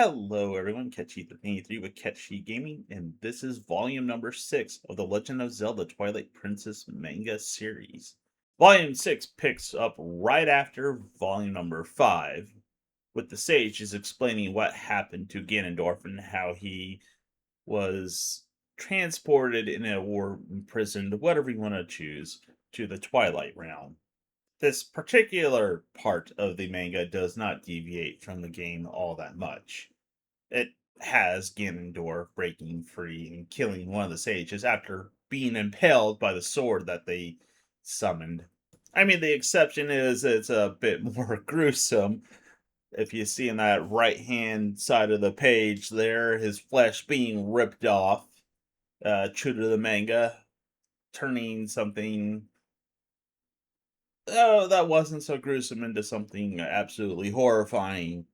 Hello, everyone. Catchy3 with Catchy Gaming, and this is volume number 6 of the Legend of Zelda Twilight Princess manga series. Volume 6 picks up right after volume number 5, with the sages explaining what happened to Ganondorf and how he was transported in a war imprisoned, whatever you want to choose, to the Twilight Realm. This particular part of the manga does not deviate from the game all that much. It has Ganondorf breaking free and killing one of the sages after being impaled by the sword that they summoned. I mean, the exception is it's a bit more gruesome. If you see in that right hand side of the page there, his flesh being ripped off, true to the manga, turning something, oh, that wasn't so gruesome into something absolutely horrifying.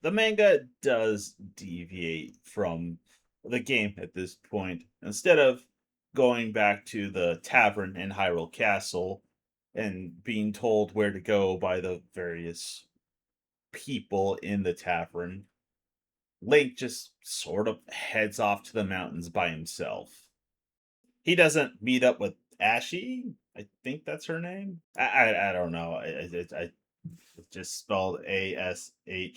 The manga does deviate from the game at this point. Instead of going back to the tavern in Hyrule Castle and being told where to go by the various people in the tavern, Link just sort of heads off to the mountains by himself. He doesn't meet up with Ashy. I think that's her name. I don't know. It's just spelled Ashei.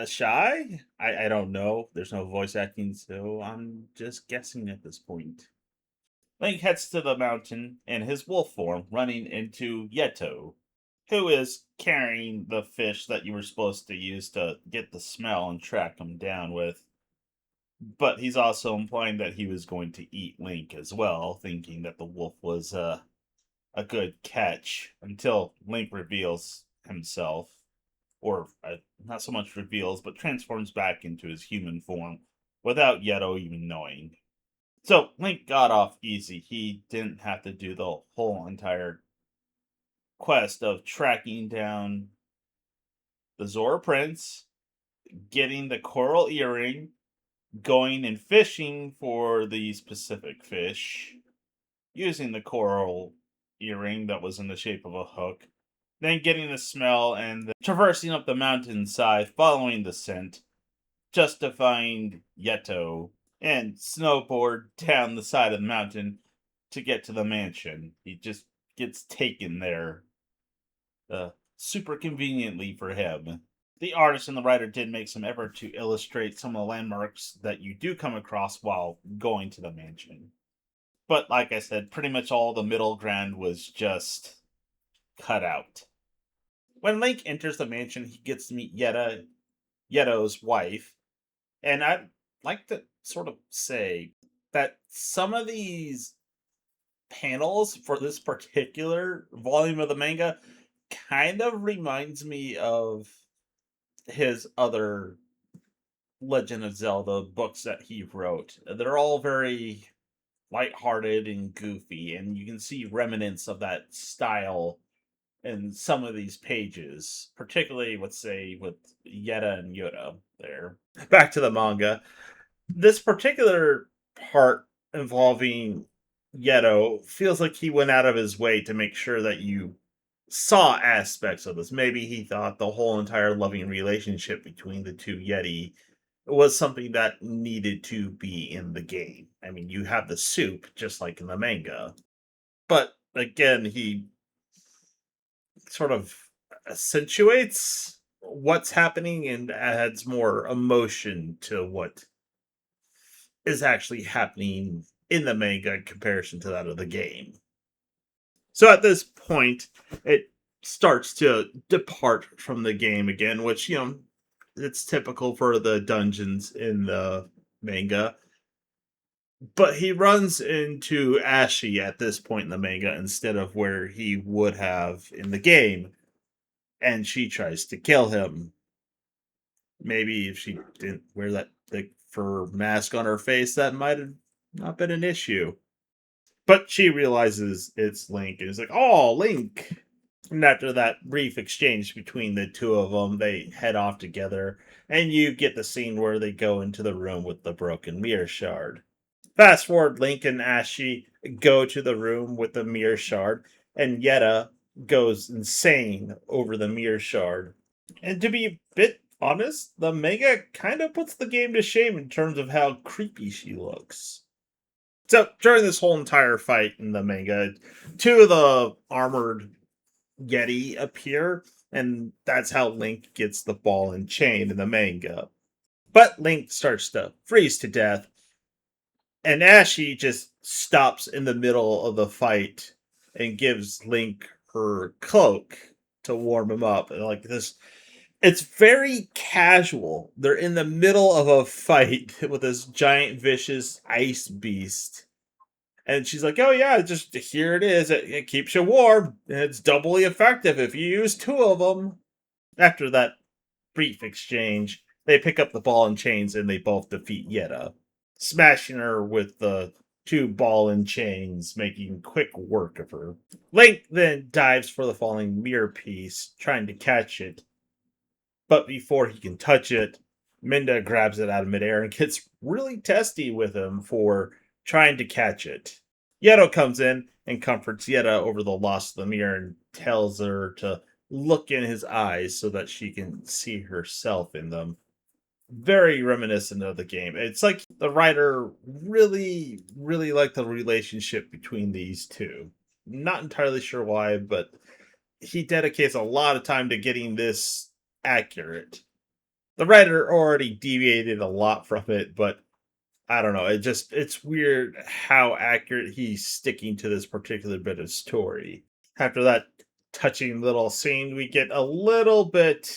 Shy? I don't know. There's no voice acting, so I'm just guessing at this point. Link heads to the mountain in his wolf form, running into Yeto, who is carrying the fish that you were supposed to use to get the smell and track him down with. But he's also implying that he was going to eat Link as well, thinking that the wolf was a good catch until Link reveals himself, or not so much reveals, but transforms back into his human form without Yeto even knowing. So Link got off easy. He didn't have to do the whole entire quest of tracking down the Zora Prince, getting the coral earring, going and fishing for the specific fish, using the coral earring that was in the shape of a hook, then getting the smell and traversing up the mountainside, following the scent, just to find Yeto, and snowboard down the side of the mountain to get to the mansion. He just gets taken there, super conveniently for him. The artist and the writer did make some effort to illustrate some of the landmarks that you do come across while going to the mansion. But like I said, pretty much all the middle ground was just cut out. When Link enters the mansion, he gets to meet Yeto's wife, and I'd like to sort of say that some of these panels for this particular volume of the manga kind of reminds me of his other Legend of Zelda books that he wrote. They're all very lighthearted and goofy, and you can see remnants of that style in some of these pages, particularly let's say with Yetta and Yoda there. Back to the manga. This particular part involving Yeto feels like he went out of his way to make sure that you saw aspects of this. Maybe he thought the whole entire loving relationship between the two Yeti was something that needed to be in the game. I mean, you have the soup just like in the manga. But again, he sort of accentuates what's happening and adds more emotion to what is actually happening in the manga in comparison to that of the game. So at this point, it starts to depart from the game again, which, it's typical for the dungeons in the manga. But he runs into Ashy at this point in the manga instead of where he would have in the game, and she tries to kill him. Maybe if she didn't wear that thick fur mask on her face, that might have not been an issue. But she realizes it's Link and is like, "Oh, Link!" And after that brief exchange between the two of them, they head off together, and you get the scene where they go into the room with the broken mirror shard. Fast forward, Link and Ashy go to the room with the mirror shard, and Yetta goes insane over the mirror shard. And to be a bit honest, the manga kind of puts the game to shame in terms of how creepy she looks. So during this whole entire fight in the manga, two of the armored Yeti appear, and that's how Link gets the ball and chain in the manga. But Link starts to freeze to death, and Ashy just stops in the middle of the fight and gives Link her cloak to warm him up. And like this, it's very casual. They're in the middle of a fight with this giant vicious ice beast. And she's like, "Oh yeah, just here it is. It keeps you warm. And it's doubly effective if you use two of them." After that brief exchange, they pick up the ball and chains and they both defeat Yetta, smashing her with the two ball and chains, making quick work of her. Link then dives for the falling mirror piece, trying to catch it, but before he can touch it, Minda grabs it out of midair and gets really testy with him for trying to catch it. Yeto comes in and comforts Yetta over the loss of the mirror and tells her to look in his eyes so that she can see herself in them. Very reminiscent of the game. It's like the writer really liked the relationship between these two. Not entirely sure why, but he dedicates a lot of time to getting this accurate. The writer already deviated a lot from it, but I don't know. It's weird how accurate he's sticking to this particular bit of story. After that touching little scene, we get a little bit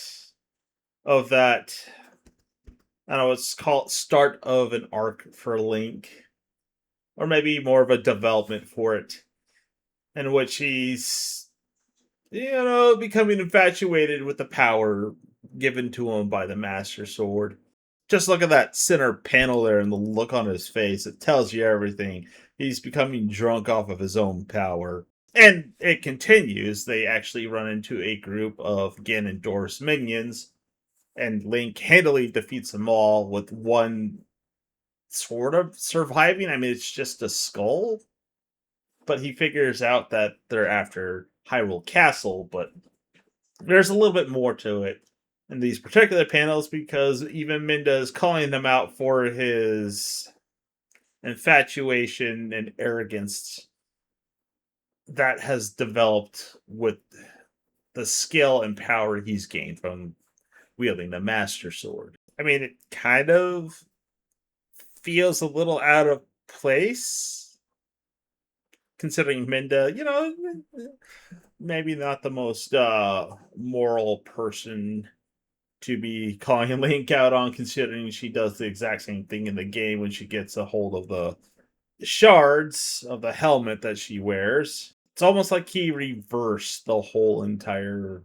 of that. I don't know. It's called start of an arc for Link, or maybe more of a development for it, in which he's becoming infatuated with the power given to him by the Master Sword. Just look at that center panel there and the look on his face. It tells you everything. He's becoming drunk off of his own power. And it continues. They actually run into a group of Ganondorf's minions, and Link handily defeats them all with one sort of surviving. I mean, it's just a skull, but he figures out that they're after Hyrule Castle, but there's a little bit more to it in these particular panels because even Minda is calling them out for his infatuation and arrogance that has developed with the skill and power he's gained from wielding the Master Sword. I mean, it kind of feels a little out of place considering Minda, maybe not the most moral person to be calling Link out on, considering she does the exact same thing in the game when she gets a hold of the shards of the helmet that she wears. It's almost like he reversed the whole entire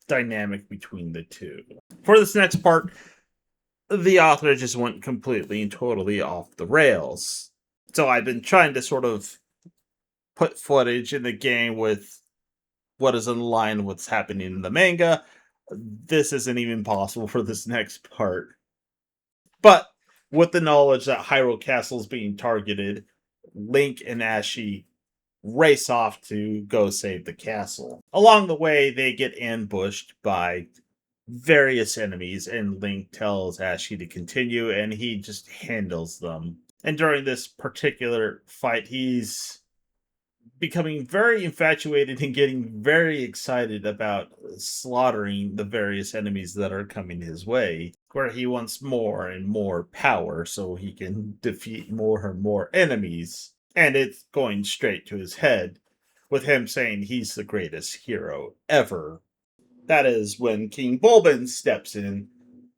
dynamic between the two. For this next part, the author just went completely and totally off the rails. So I've been trying to sort of put footage in the game with what is in line with what's happening in the manga. This isn't even possible for this next part. But with the knowledge that Hyrule Castle is being targeted, Link and Ashy race off to go save the castle. Along the way, they get ambushed by various enemies, and Link tells Ashy to continue, and he just handles them. And during this particular fight, he's becoming very infatuated and getting very excited about slaughtering the various enemies that are coming his way, where he wants more and more power so he can defeat more and more enemies. And it's going straight to his head, with him saying he's the greatest hero ever. That is when King Bulbin steps in.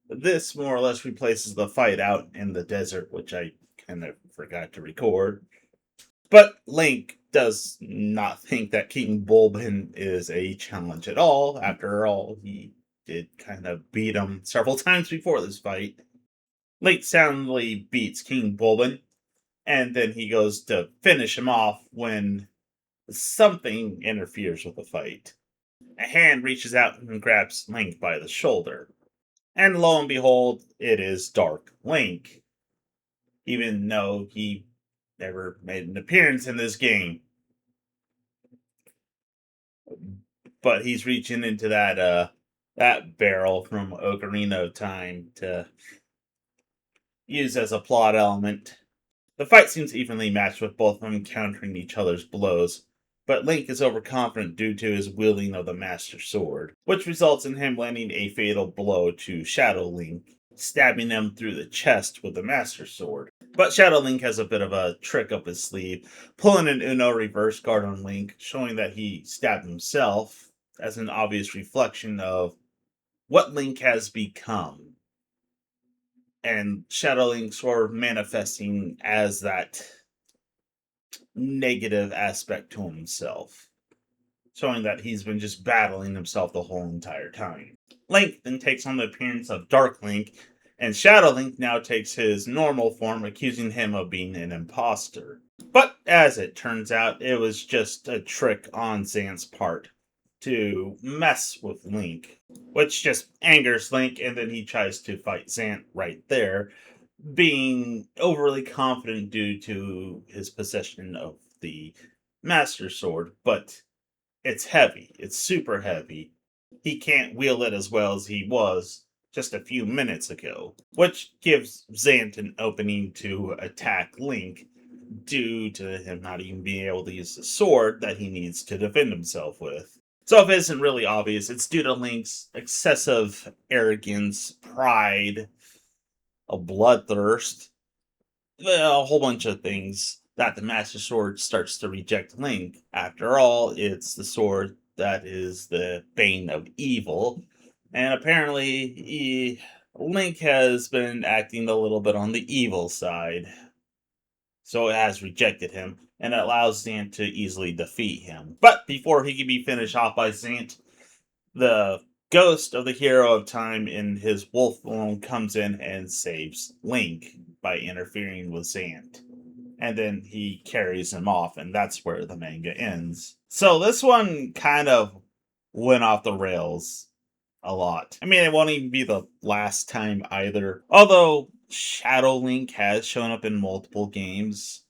This more or less replaces the fight out in the desert, which I kind of forgot to record. But Link does not think that King Bulbin is a challenge at all. After all, he did kind of beat him several times before this fight. Link soundly beats King Bulbin, and then he goes to finish him off when something interferes with the fight. A hand reaches out and grabs Link by the shoulder. And lo and behold, it is Dark Link, even though he never made an appearance in this game. But he's reaching into that that barrel from Ocarina of Time to use as a plot element. The fight seems evenly matched with both of them countering each other's blows, but Link is overconfident due to his wielding of the Master Sword, which results in him landing a fatal blow to Shadow Link, stabbing him through the chest with the Master Sword. But Shadow Link has a bit of a trick up his sleeve, pulling an Uno reverse guard on Link, showing that he stabbed himself as an obvious reflection of what Link has become. And Shadow Link sort of manifesting as that negative aspect to himself, showing that he's been just battling himself the whole entire time. Link then takes on the appearance of Dark Link, and Shadow Link now takes his normal form, accusing him of being an imposter. But as it turns out, it was just a trick on Zant's part to mess with Link, which just angers Link, and then he tries to fight Zant right there, being overly confident due to his possession of the Master Sword, but it's heavy. It's super heavy. He can't wield it as well as he was just a few minutes ago, which gives Zant an opening to attack Link due to him not even being able to use the sword that he needs to defend himself with. So if it isn't really obvious, it's due to Link's excessive arrogance, pride, a bloodthirst, a whole bunch of things that the Master Sword starts to reject Link. After all, it's the sword that is the bane of evil, and apparently Link has been acting a little bit on the evil side, so it has rejected him, and it allows Zant to easily defeat him. But before he can be finished off by Zant, the ghost of the hero of time in his wolf form comes in and saves Link by interfering with Zant. And then he carries him off, and that's where the manga ends. So this one kind of went off the rails a lot. I mean, it won't even be the last time either. Although Shadow Link has shown up in multiple games,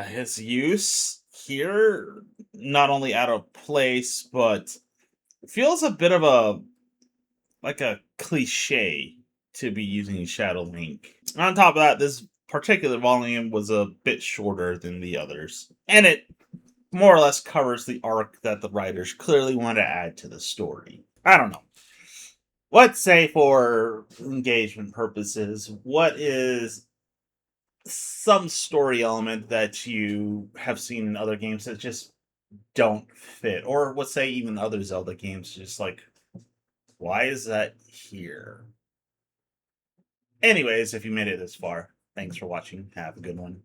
his use here not only out of place, but feels a bit of a cliche to be using Shadow Link. On top of that, this particular volume was a bit shorter than the others, and it more or less covers the arc that the writers clearly want to add to the story. I don't know. Let's say for engagement purposes, what is some story element that you have seen in other games that just don't fit? Or let's say even other Zelda games, just like, why is that here? Anyways, if you made it this far, thanks for watching. Have a good one.